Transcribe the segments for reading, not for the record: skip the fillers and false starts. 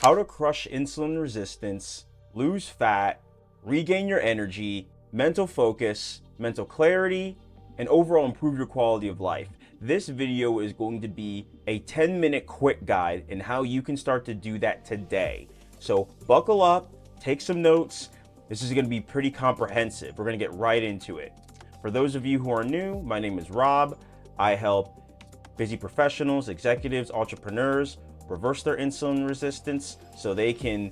How to crush insulin resistance, lose fat, regain your energy, mental focus, mental clarity, and overall improve your quality of life. This video is going to be a 10-minute quick guide in how you can start to do that today. So buckle up, take some notes. This is going to be pretty comprehensive. We're going to get right into it. For those of you who are new, my name is Rob. I help busy professionals, executives, entrepreneurs reverse their insulin resistance so they can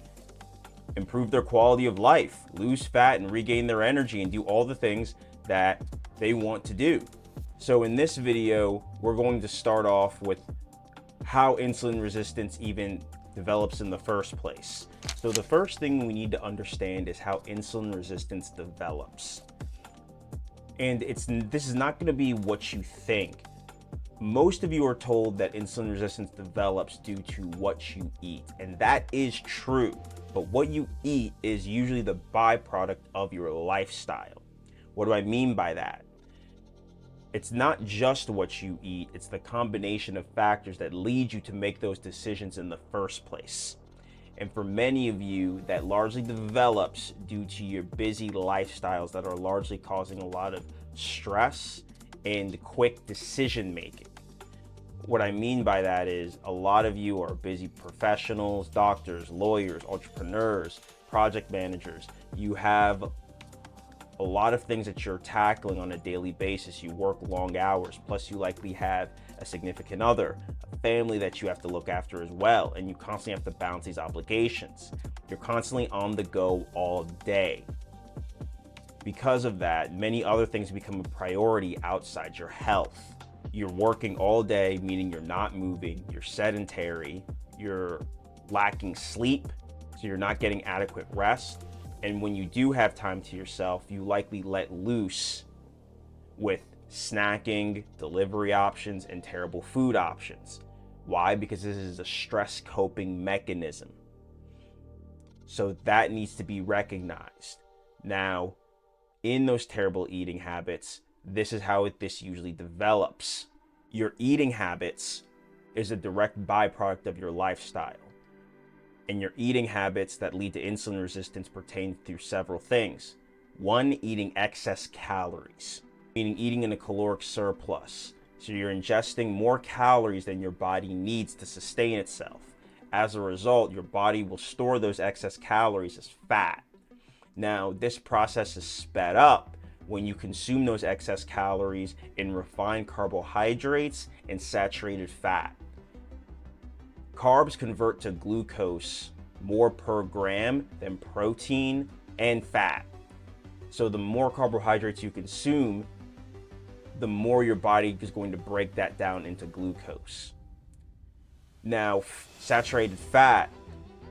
improve their quality of life, lose fat, and regain their energy and do all the things that they want to do. So in this video, we're going to start off with how insulin resistance even develops in the first place. So the first thing we need to understand is how insulin resistance develops. And this is not going to be what you think. Most of you are told that insulin resistance develops due to what you eat, and that is true. But what you eat is usually the byproduct of your lifestyle. What do I mean by that? It's not just what you eat, it's the combination of factors that lead you to make those decisions in the first place. And for many of you, that largely develops due to your busy lifestyles that are largely causing a lot of stress and quick decision making. What I mean by that is a lot of you are busy professionals, doctors, lawyers, entrepreneurs, project managers. You have a lot of things that you're tackling on a daily basis. You work long hours, plus you likely have a significant other, a family that you have to look after as well, and you constantly have to balance these obligations. You're constantly on the go all day. Because of that, many other things become a priority outside your health. You're working all day, meaning you're not moving, you're sedentary, you're lacking sleep, so you're not getting adequate rest. And when you do have time to yourself, you likely let loose with snacking, delivery options, and terrible food options. Why? Because this is a stress coping mechanism. So that needs to be recognized. Now, in those terrible eating habits, this is how this usually develops. Your eating habits is a direct byproduct of your lifestyle. And your eating habits that lead to insulin resistance pertain through several things. One, eating excess calories, meaning eating in a caloric surplus. So you're ingesting more calories than your body needs to sustain itself. As a result, your body will store those excess calories as fat. Now, this process is sped up when you consume those excess calories in refined carbohydrates and saturated fat. Carbs convert to glucose more per gram than protein and fat. So the more carbohydrates you consume, the more your body is going to break that down into glucose. Now, saturated fat,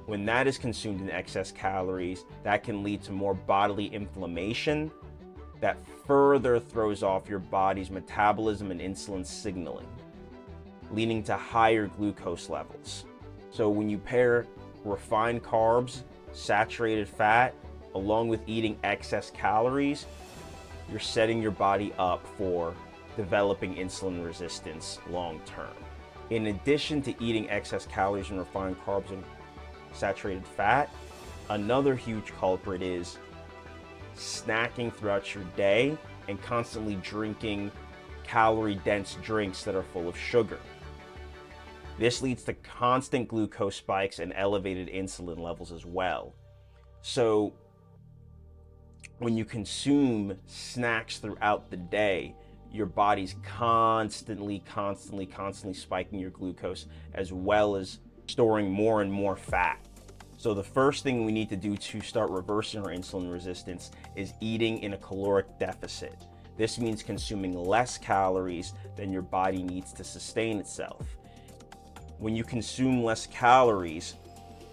when that is consumed in excess calories, that can lead to more bodily inflammation that further throws off your body's metabolism and insulin signaling, leading to higher glucose levels. So when you pair refined carbs, saturated fat, along with eating excess calories, you're setting your body up for developing insulin resistance long term. In addition to eating excess calories and refined carbs and saturated fat, another huge culprit is snacking throughout your day and constantly drinking calorie-dense drinks that are full of sugar. This leads to constant glucose spikes and elevated insulin levels as well. So when you consume snacks throughout the day, your body's constantly spiking your glucose, as well as storing more and more fat. So the first thing we need to do to start reversing our insulin resistance is eating in a caloric deficit. This means consuming less calories than your body needs to sustain itself. When you consume less calories,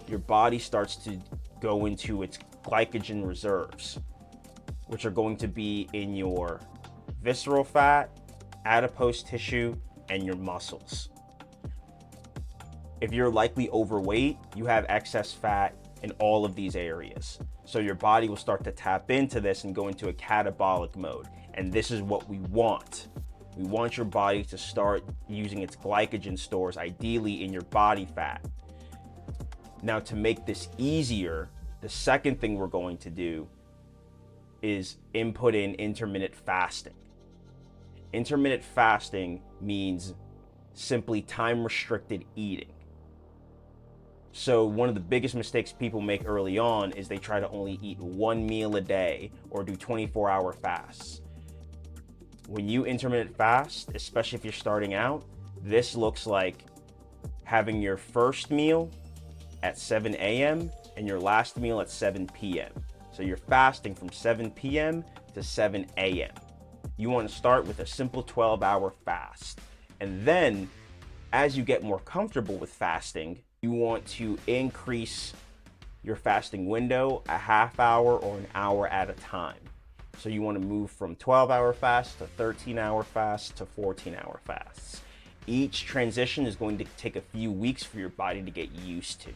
your body starts to go into its glycogen reserves, which are going to be in your visceral fat, adipose tissue, and your muscles. If you're likely overweight, you have excess fat in all of these areas. So your body will start to tap into this and go into a catabolic mode. And this is what we want. We want your body to start using its glycogen stores, ideally in your body fat. Now, to make this easier, the second thing we're going to do is input in intermittent fasting. Intermittent fasting means simply time restricted eating. So one of the biggest mistakes people make early on is they try to only eat one meal a day or do 24-hour fasts. When you intermittent fast, especially if you're starting out, this looks like having your first meal at 7 a.m. and your last meal at 7 p.m. So you're fasting from 7 p.m. to 7 a.m. You want to start with a simple 12-hour fast. And then as you get more comfortable with fasting, you want to increase your fasting window a half hour or an hour at a time. So you want to move from 12-hour fast to 13-hour fast to 14-hour fasts. Each transition is going to take a few weeks for your body to get used to.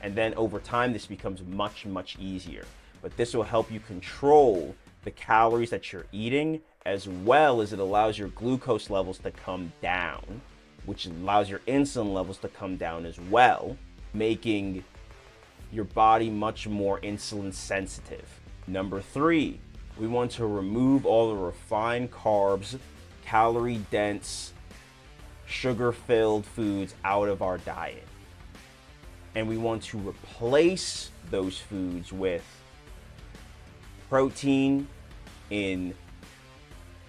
And then over time, this becomes much, much easier. But this will help you control the calories that you're eating, as well as it allows your glucose levels to come down, which allows your insulin levels to come down as well, making your body much more insulin sensitive. Number 3, we want to remove all the refined carbs, calorie-dense, sugar-filled foods out of our diet. And we want to replace those foods with protein in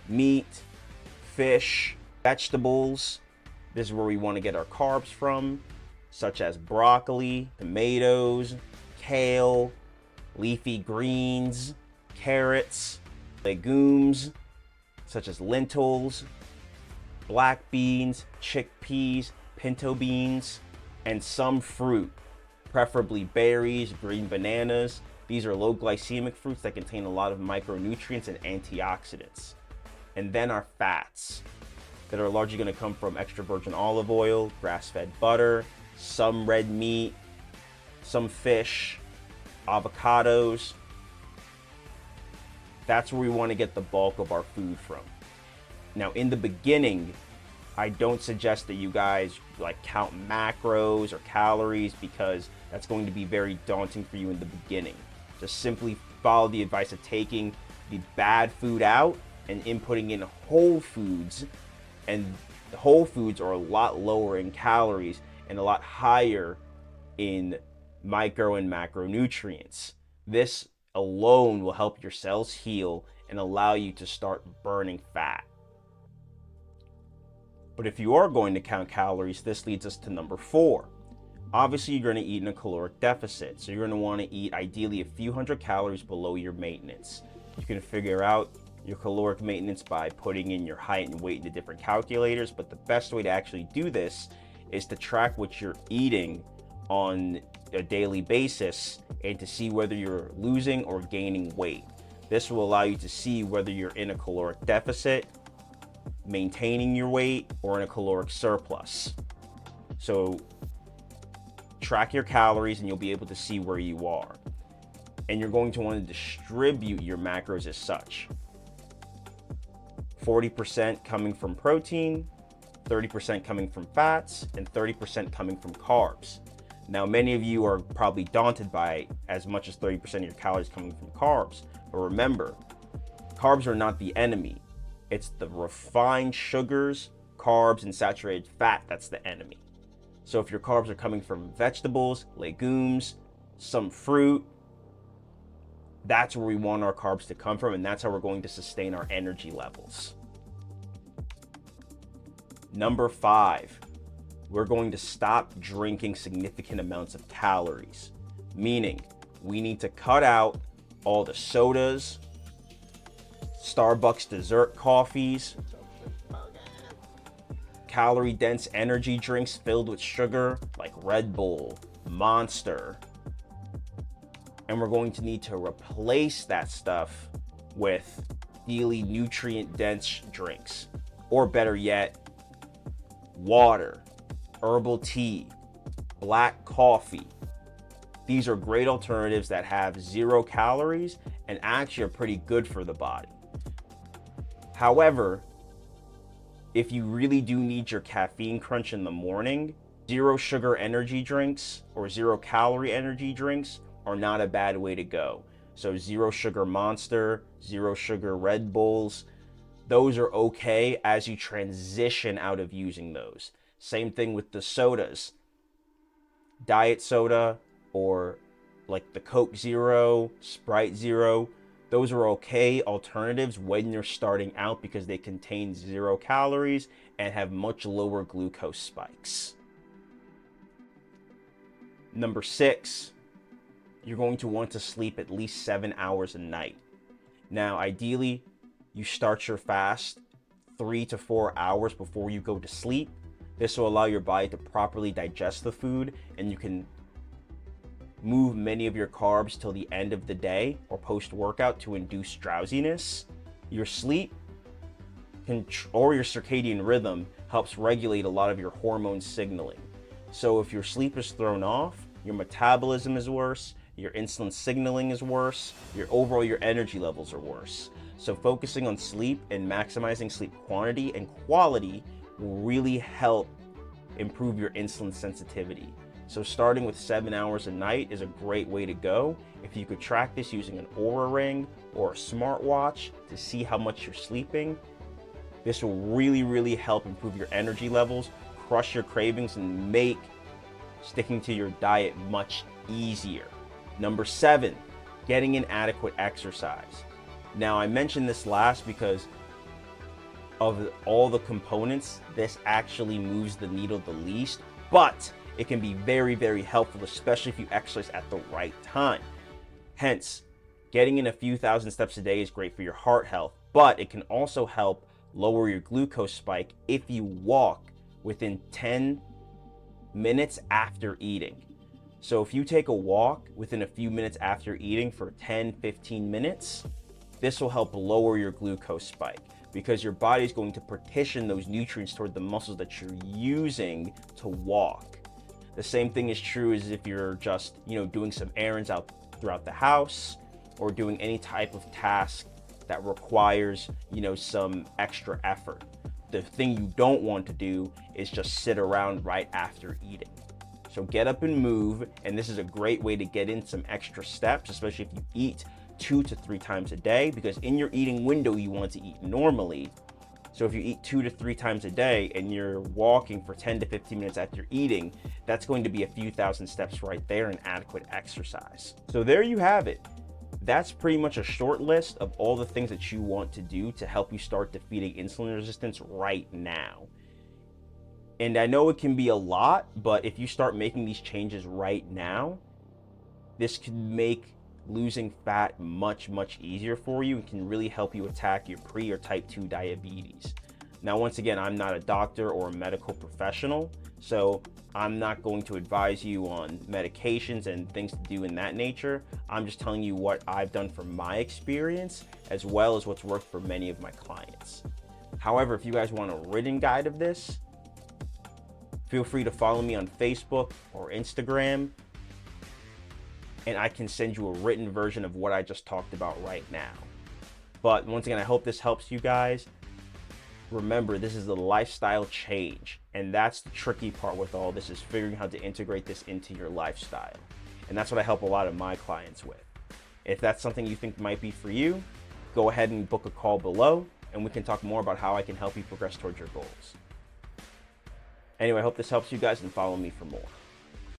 meat, fish, vegetables. This is where we want to get our carbs from, such as broccoli, tomatoes, kale, leafy greens, carrots, legumes, such as lentils, black beans, chickpeas, pinto beans, and some fruit, preferably berries, green bananas. These are low glycemic fruits that contain a lot of micronutrients and antioxidants. And then our fats that are largely going to come from extra virgin olive oil, grass-fed butter, some red meat, some fish, avocados. That's where we want to get the bulk of our food from. Now, in the beginning, I don't suggest that you guys count macros or calories, because that's going to be very daunting for you in the beginning. Just simply follow the advice of taking the bad food out and inputting in whole foods. And the whole foods are a lot lower in calories and a lot higher in micro and macronutrients. This alone will help your cells heal and allow you to start burning fat. But if you are going to count calories, this leads us to number 4. Obviously, you're going to eat in a caloric deficit. So you're going to want to eat ideally a few hundred calories below your maintenance. You can figure out your caloric maintenance by putting in your height and weight into different calculators. But the best way to actually do this is to track what you're eating on a daily basis and to see whether you're losing or gaining weight. This will allow you to see whether you're in a caloric deficit, maintaining your weight, or in a caloric surplus. So track your calories and you'll be able to see where you are. And you're going to want to distribute your macros as such. 40% coming from protein, 30% coming from fats, and 30% coming from carbs. Now, many of you are probably daunted by as much as 30% of your calories coming from carbs. But remember, carbs are not the enemy. It's the refined sugars, carbs, and saturated fat that's the enemy. So if your carbs are coming from vegetables, legumes, some fruit, that's where we want our carbs to come from, and that's how we're going to sustain our energy levels. Number 5, we're going to stop drinking significant amounts of calories, meaning we need to cut out all the sodas, Starbucks dessert coffees, calorie-dense energy drinks filled with sugar like Red Bull, Monster. And we're going to need to replace that stuff with daily nutrient-dense drinks, or better yet, water, herbal tea, black coffee. These are great alternatives that have 0 calories and actually are pretty good for the body. However, if you really do need your caffeine crunch in the morning, Zero sugar energy drinks or zero calorie energy drinks are not a bad way to go. So zero sugar Monster, zero sugar Red Bulls, those are okay as you transition out of using those. Same thing with the sodas. Diet soda or like the Coke Zero, Sprite Zero, those are okay alternatives when you're starting out because they contain 0 calories and have much lower glucose spikes. Number 6, you're going to want to sleep at least 7 hours a night. Now, ideally, you start your fast 3 to 4 hours before you go to sleep. This will allow your body to properly digest the food, and you can move many of your carbs till the end of the day or post-workout to induce drowsiness. Your sleep or your circadian rhythm helps regulate a lot of your hormone signaling. So if your sleep is thrown off, your metabolism is worse, your insulin signaling is worse, your energy levels are worse. So focusing on sleep and maximizing sleep quantity and quality will really help improve your insulin sensitivity. So starting with 7 hours a night is a great way to go. If you could track this using an Oura ring or a smartwatch to see how much you're sleeping, this will really help improve your energy levels, crush your cravings, and make sticking to your diet much easier. Number 7, getting in adequate exercise. Now, I mentioned this last because of all the components, this actually moves the needle the least, but it can be very helpful, especially if you exercise at the right time. Hence, getting in a few thousand steps a day is great for your heart health, but it can also help lower your glucose spike if you walk within 10 minutes after eating. So if you take a walk within a few minutes after eating for 10-15 minutes, this will help lower your glucose spike because your body is going to partition those nutrients toward the muscles that you're using to walk. The same thing is true as if you're just, doing some errands out throughout the house or doing any type of task that requires, some extra effort. The thing you don't want to do is just sit around right after eating. So get up and move, and this is a great way to get in some extra steps, especially if you eat 2 to 3 times a day, because in your eating window, you want to eat normally. So if you eat 2 to 3 times a day and you're walking for 10 to 15 minutes after eating, that's going to be a few thousand steps right there in adequate exercise. So there you have it. That's pretty much a short list of all the things that you want to do to help you start defeating insulin resistance right now. And I know it can be a lot, but if you start making these changes right now, this can make losing fat much easier for you and can really help you attack your pre or type 2 diabetes. Now, once again, I'm not a doctor or a medical professional, so I'm not going to advise you on medications and things to do in that nature. I'm just telling you what I've done from my experience, as well as what's worked for many of my clients. However, if you guys want a written guide of this, feel free to follow me on Facebook or Instagram, and I can send you a written version of what I just talked about right now. But once again, I hope this helps you guys. Remember, this is a lifestyle change, and that's the tricky part with all this, is figuring how to integrate this into your lifestyle. And that's what I help a lot of my clients with. If that's something you think might be for you, go ahead and book a call below, and we can talk more about how I can help you progress towards your goals. Anyway, I hope this helps you guys, and follow me for more.